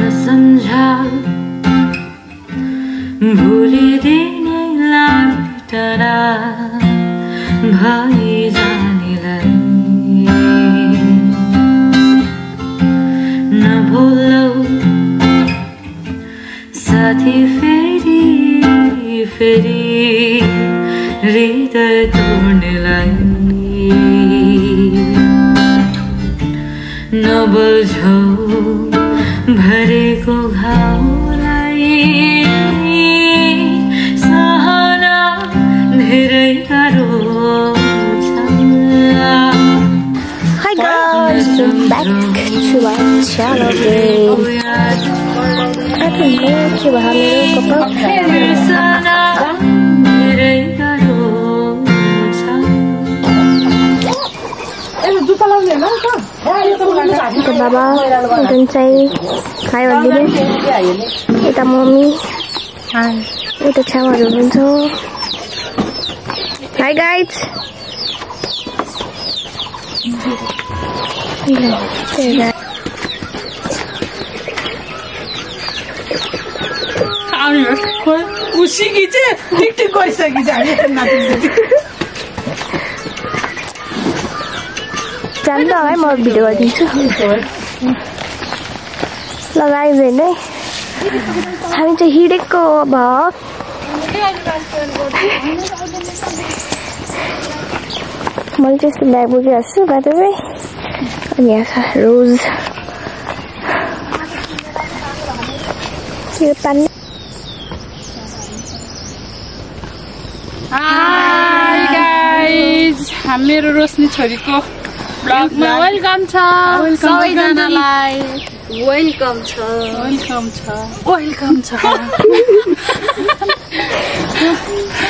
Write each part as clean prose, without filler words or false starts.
नसम्झा भुलिदिनेलाई टाढा भई जानेलाई नभुलौ साथी फेरि फेरि हृदय तोड्नेलाई नबुझौ भरेको घाउलाई सहन धेरै गाह्रो छ। Hi guys, welcome back to our channel again. I don't know के भए मेरो कपाल धेरै गाह्रो छ। बाबा उठन चाहिँ हाई भनिदिनु यता मम्मी उता छेउहरू हुनुहुन्छ। हाई गाइज उसीकी चाहिँ ठिक ठिक गरिसकिन्छ जान्छ होला है म भिडियो गरिदिन्छु ल गाइज होइन है हामी चाहिँ हिँडेको अब मैले चाहिँ यस्तो ब्याग बोकिरहेको छु बाटोमै अनि यहाँ छ रोज यो पानी। हाई गाइज मेरो रोशनी छोरीको ब्लगमा वेलकम छ सबैजनालाई वेलकम छ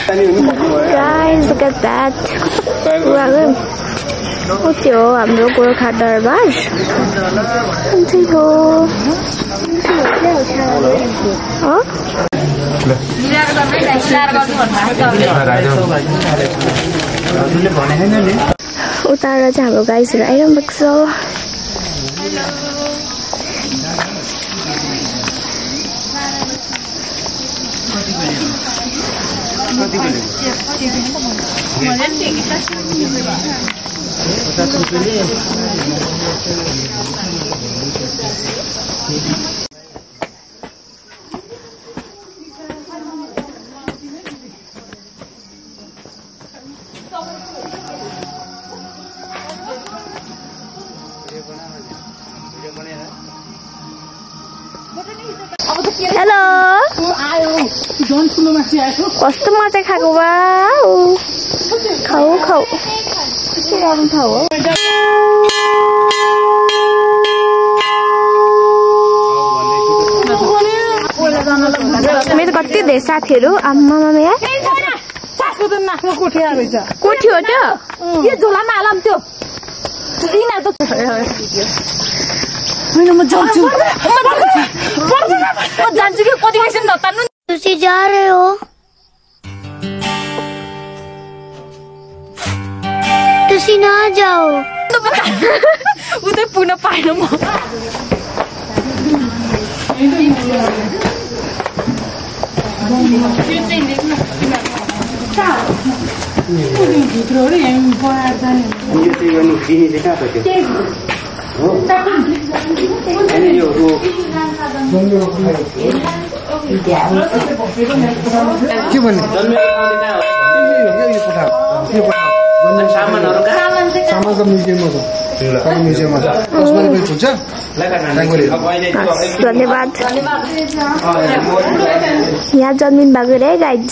Guys, look at that. त्यो हो हाम्रो गोर्खा दरबार त्यही हो। उतार चाहिँ हाम्रो गाइजहरू आइरहनु भएको छ। हेलो कस्तो मजा खाएको बा खाऊ खाऊ के गर्नु थाहा हो। मेरो कति धेरै साथीहरू आम्मा कोठी हो त यो झोलामा हालम त्यो म जान्छु कि कति पैसा नतान्नु। तुसी जा रहे हो तुसी ना जाओ उतै पुनः पाएन म धन्यवाद यहाँ जन्मिन भएको रे गाइज।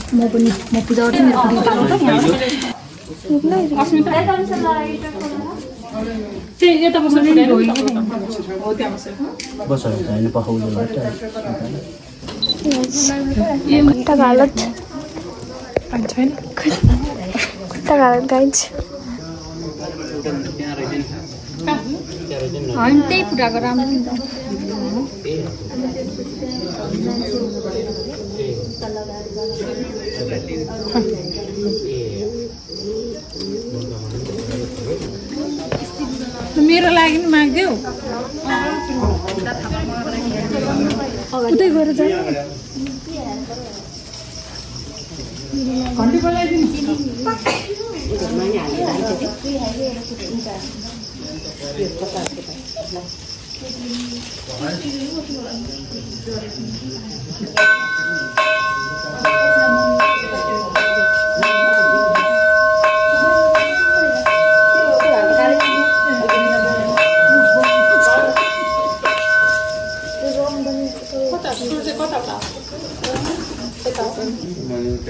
म पूजा गर्छु गाइज। होइन त्यही कुराको राम्रो नि त मेरो लागि नि माग्देऊ उतै गएर जा घन्टी बोलाइदिनु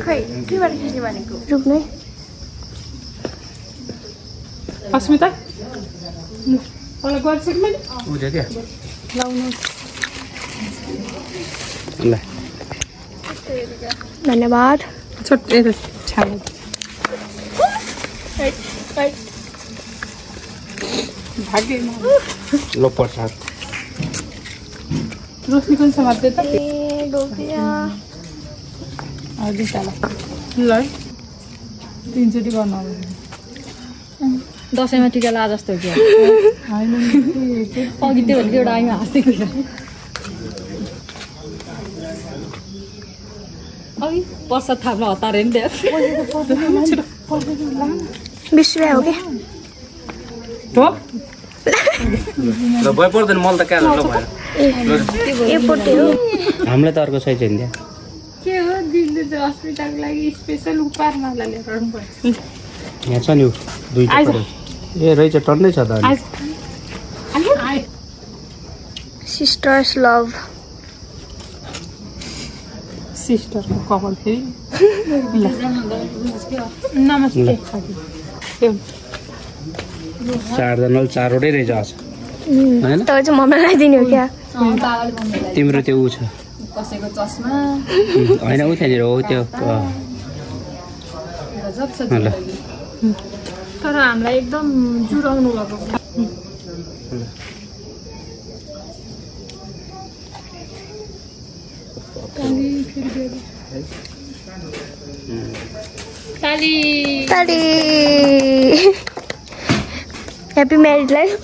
खै के भनेको भनेको रुक्नु अस्मिता मलाई गर्छ कि मैले उठ्यो क्या लाउनु ल धन्यवाद छोट यता छाडो भाग्दैन लो प्रसाद रोशनी कुन समात्दै त ए डोबिया हजुर चाला ल तीनचोटि गर्नु दसैँमा टिका ला जस्तो क्या होइन अघि त्यो भनेको एउटा आइमा हाँस्दै कुरा अघि प्रसाद थाप्न हतार नि त्यहाँ 20 रुपियाँ हो क्या हो ल भइ पर्दैन मलाई त कहाँ ल भएर ए पोटे हो हामीलाई त अर्को सही छैन त्यहाँ के हो दिदीले चाहिँ अस्मिताको लागि स्पेसल उपहार माला लिएर आउनु पर्छ यहाँ छ नि दुईटा ए रहेछ टन्नै छ त अनि सिस्टर्स लभ सिस्टरको कपाल फेरि नमस्ते चारजनाले चारवटै रहेछ आज होइन तर चाहिँ मम्मीलाई लगाइदिने हो क्या तिम्रो त्यो ऊ छ कसैको चस्मा होइन ऊ त्यहाँनिर हो त्यो ल तर हामीलाई एकदम जुराउनु भएको ताली ह्याप्पी म्यारिड लाइफ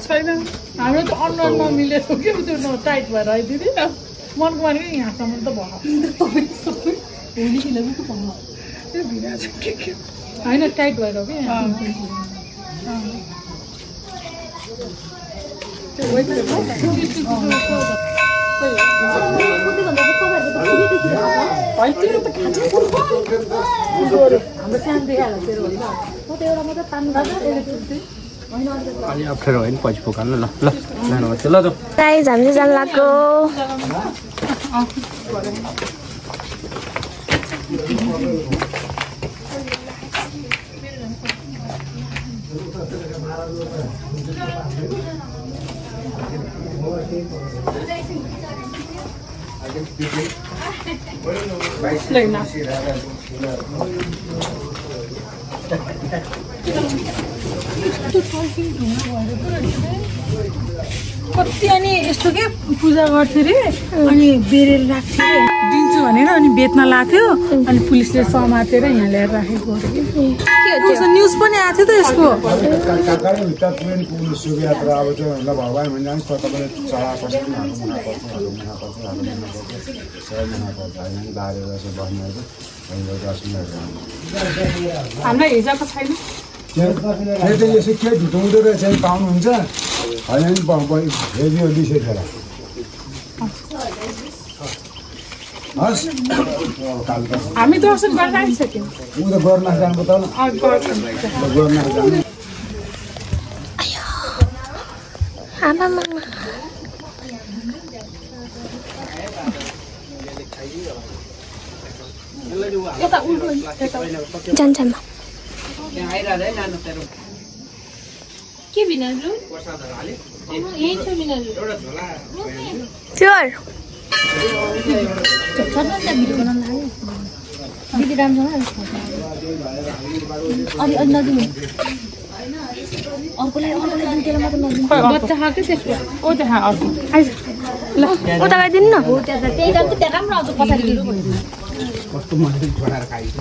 छैन हाम्रो त अनुहारमा मिलेको के त्यो टाइट भएर आइदिदी मनको भनेको यहाँसम्म त भयो भोलि किन त्यो भिडा छ के होइन टाइट भएर हो कि अलि अप्ठ्यारो होइन पछि फुकाल्नु ल ल जानुपर्छ ल जाऊ गाइस हामी चाहिँ जान लाग्यो कति अनि यस्तो के पूजा गर्थ्यो अरे अनि बेरेर राख्थ्यो अरे दिन्छु भनेर अनि बेच्न लाग्थ्यो अनि पुलिसले समातेर यहाँ ल्याएर राखेको अरे न्युज पनि आएको थियो त यसको हामीलाई हिजोको छैन यसो के ढुटाउँदो रहेछ पाउनुहुन्छ होइन हेऱ्यो दिसै खेला हस् हामी दर्शन गर्न आइसक्यौँ ऊ त गर्न जानु त गर्न जानु आमामा जान्छ म के बिनाजु यही छ बिनाजु प्योर भिडियो बनाउनु लाग्यो दिदी राम्रोसँग अलि अलि नदिनु अर्कोलाई दिन्थेर म त नदिनु बच्चा खाएको त्यसको ओ त्यहाँ अर्को आइज ल उता गइदिनु न त्यही काम त्यहाँ राम्रो आउँछ पछाडि दिनु कस्तो मजाले छोडाएर खाइसु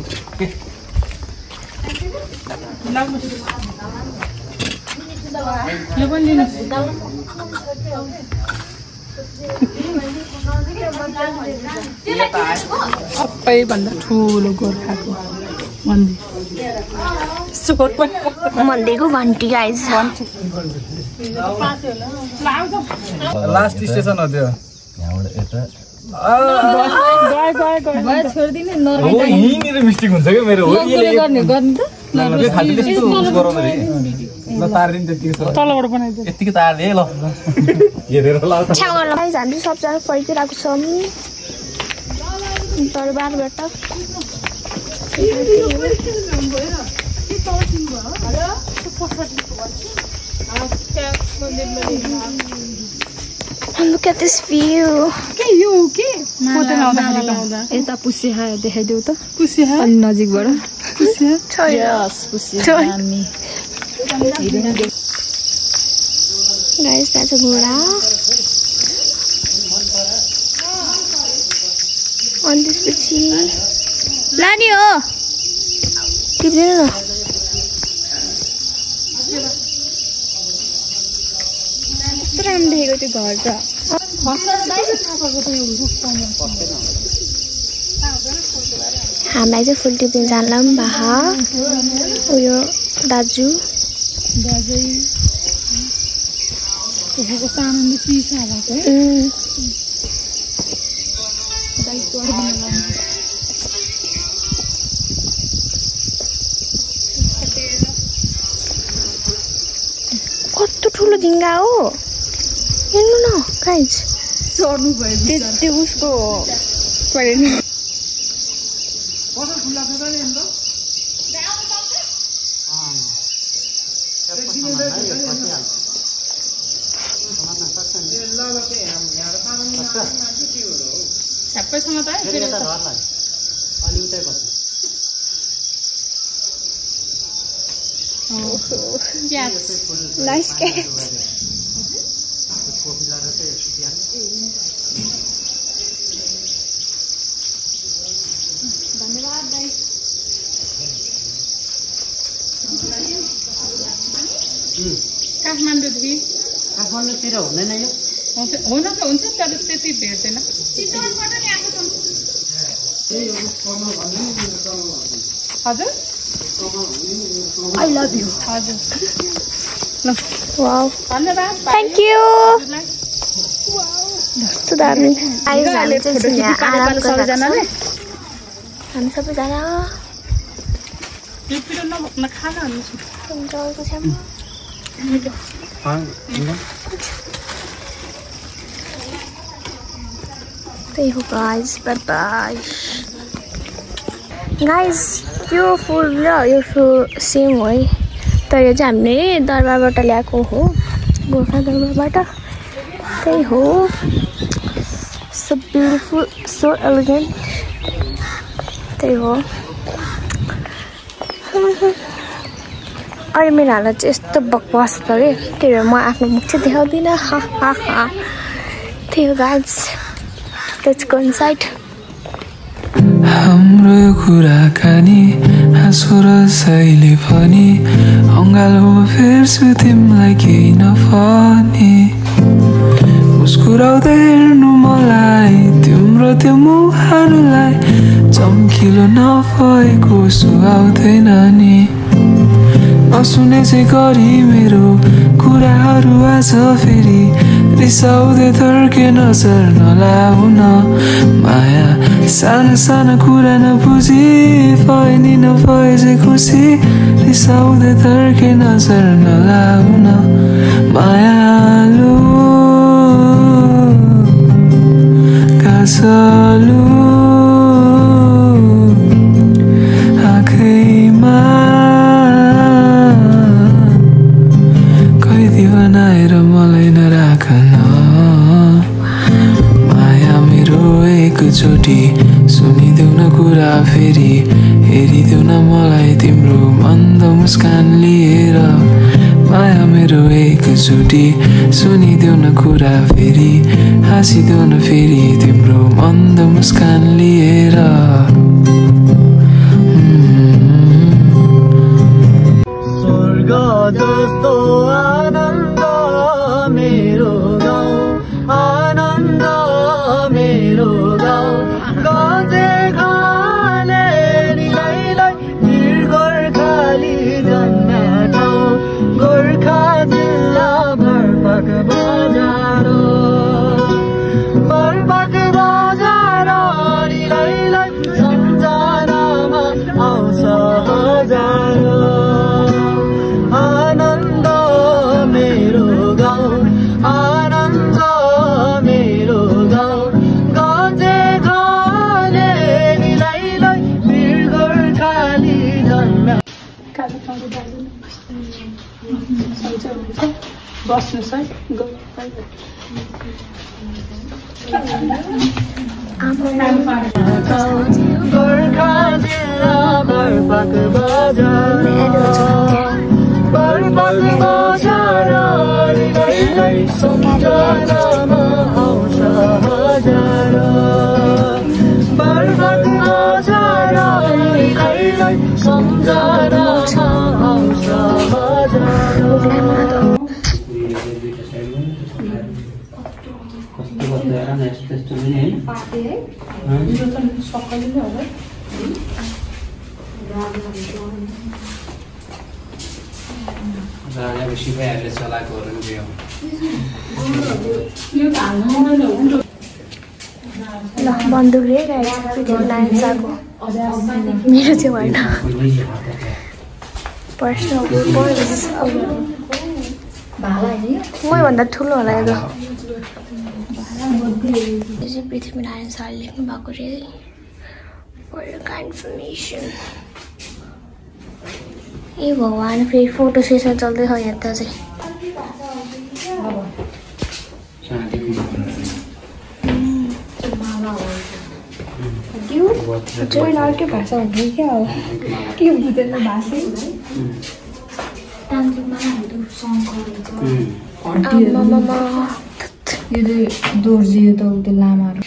यो पनि लिनु सबैभन्दा ठुलो गोर्खाको मन्दिर मन्दिरको घन्टी गाइज लास्ट स्टेसन हो त्यो छोडिदिने हो यहीँनिर मिस्टेक हुन्छ क्या मेरो हो गर्ने त खालि त्यस्तो गराउँदै ल तारिदिनु त्यतिकै तलबाट बनाइदियो यतिकै तारिदिए ल हेरेर ल गाइज हामी सबजना फर्किरहेको छौँ दरबारबाट Look at this view. यता पुसिहा देखाइदेऊ त पुसिहा अलि नजिकबाट Guys, that's a घोडा अनि त्यसपछि लानी हो टिप्दिनु न कस्तो राम्रो देखेको त्यो घर त हामीलाई चाहिँ फुल टिप्दिनु जानला पनि भा उयो दाजु कस्तो ठुलो ढिङ्गा हो हेर्नु न गाइज चढ्नु भयो त्यो उसको सबैसँग त नाइस क्याच काठमाडौँदेखि काठमाडौँतिर हुँदैन यो हुन त हुन्छ तर त्यति भेट्दैन हजुर I love you. हजुर Wow. धन्यवाद Thank you. कस्तो दामी आइज हामी चाहिँ यहाँ आराम सबैजनाले हामी सबैजना यो पिरो नभक्न खान हामी जलको छेउमा त्यही हो गाइज बाई बाई गाइज त्यो फुल र यो फुल सेम हो है तर यो चाहिँ हामीले दरबारबाट ल्याएको हो गोर्खा दरबारबाट त्यही हो सो ब्युटिफुल सो एलिगेन्ट त्यही हो अहिले मेरो हालत चाहिँ यस्तो बकवास छ कि त्यही भएर म आफ्नो मुख चाहिँ देखाउँदिनँ त्यही हो गाइज लेट्स गो इनसाइड हाम्रो कुराकानी हाँसो र शैली पनि अङ्गालो फेर्छु तिमीलाई केही नभनी मुस्कुराउँदै हेर्नु मलाई तिम्रो त्यो मुहारलाई चम्किलो नभएको सुहाउँदैन नि नसुने चाहिँ गरी मेरो कुराहरू आज फेरि रिसाउँदै थर्के नजर नलाउन माया सानो सानो कुरा नबुझी भए नि नभए चाहिँ खुसी रिसाउँदै थर्के नजर नलाउन मायालु कासलु आँखैमा कैदी बनाएर मलाई नराखन माया मेरो एकचोटि एकचोटि सुनिदेऊ न कुरा फेरि हेरिदेऊ न मलाई तिम्रो मन्द मुस्कान लिएर माया मेरो एकचोटि सुनिदेऊ न कुरा फेरि हाँसिदेऊ न फेरि तिम्रो मन्द मुस्कान लिएर स्वर्ग जस्तो आनन्द मेरो गाउँ आनन्द मेरो गाउँ गजे खाले निलैलाई वीर गोर्खाली जन्म ठाउँ गोर्खा जिल्ला भरपाक बजार निलैलाई सम्झनामा आउँछ हजार आनन्द मेरो गाउँ आनन्द मेरो गाउँ गजे खाले निलैलाई वीर गोर्खाली जन्म बस्नुहोस् है गोर्खा जिल्ला भरपाक बजार निलैलाई सम्झनामा आउँछ हजार भरपाक बजार निलैलाई सम्झनामा आउँछ हजार बेसी भइहाल्यो चलाएकोहरू नि ल बन्दुक लिएर नाइन्साको मेरो चाहिँ होइन पर्सनल मैभन्दा ठुलो होला यो चाहिँ पृथ्वीनारायण सरले लेख्नु भएको रे फर इन्फर्मेसन ए भगवान् फेरि फोटो सेसन चल्दैछ यहाँ त चाहिँ अर्कै भाषा हुन्छ क्या हो के बुझेन भाषा यो दोर्जी यो त त्यो लामाहरू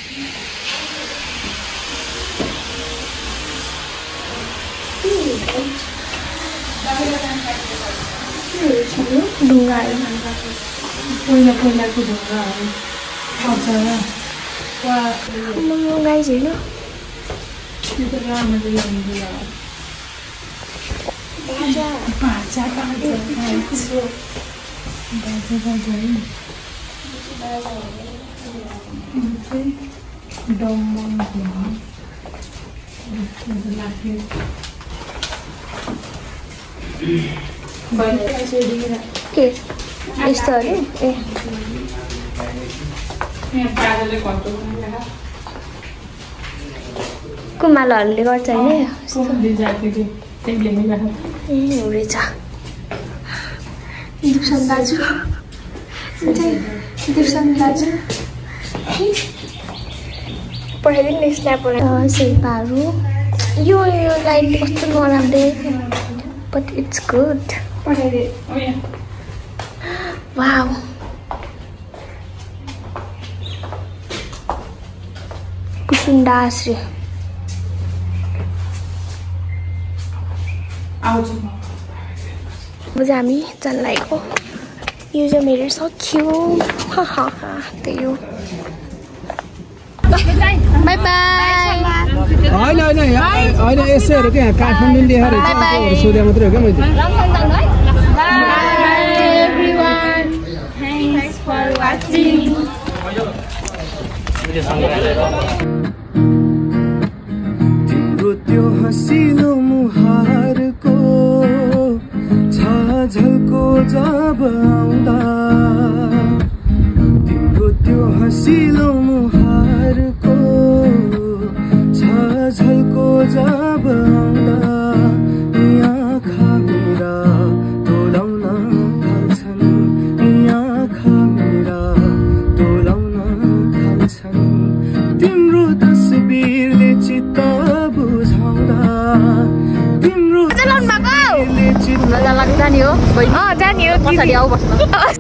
ढुङ्गाहरू पहिलाको ढुङ्गाहरू गाइज होइन त्यो त राम्रो के यस्तो अरे ए कुमालाहरूले गर्छ होइन ए हो रहेछ दिप्सन दाजु पठाइदिनु नि स्न्यापहरू शेर्पाहरू यो लाइट कस्तो नराम्रो बट इट्स गुड वाउ कुसुन्डास रे अब चाहिँ हामी जान लागेको यो चाहिँ मेरो सक्यो त्यही हो बाई बाई होइन यसैहरू क्या काठमाडौँ देखाएर सोधे मात्रै हो क्या मैले तिम्रो त्यो हँसिलो मुहारको झल्को जब आउँदा तिम्रो त्यो हँसिलो मुहारको झल्को जब आउँदा आँखा मेरा तोलाउन थाल्छन् आँखा मेरा तोलाउन थाल्छन् तिम्रो तस्बिर आउनु भएको जाने हो जाने हो पछाडि आऊ बस्न